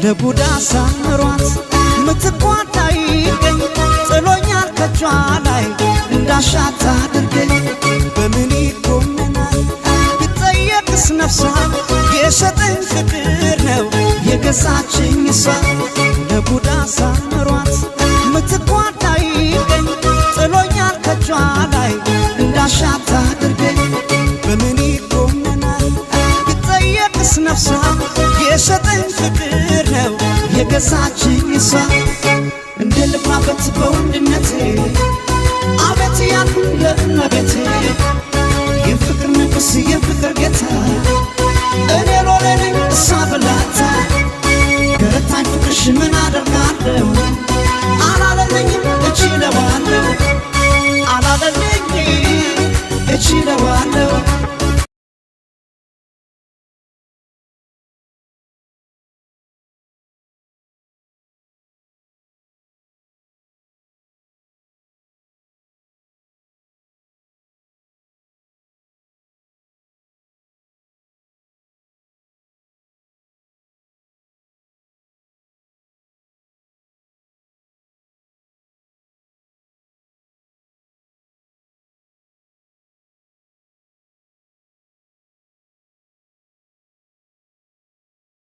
ለቡዳ ሳምሯት ምትቋዳ ይገኝ ጥሎኛል ከጇ ላይ እንዳሻት አድርገኝ በምን ይኮመናል ብጠየቅስ ነፍሷ የሸጠኝ ፍቅር ነው የገዛችኝ እሷ ለቡዳ ሳምሯት ምትቋዳ ይገኝ ጥሎኛል ከጇ ላይ እንዳሻት አድርገኝ በምን ይኮመናል ብጠየቅስ ነፍሷ የሸጠኝ ፍቅር ነው የገዛችኝ እሷ እንደ ልባበት በወንድነቴ አቤት ያልኩኝ ለእመቤቴ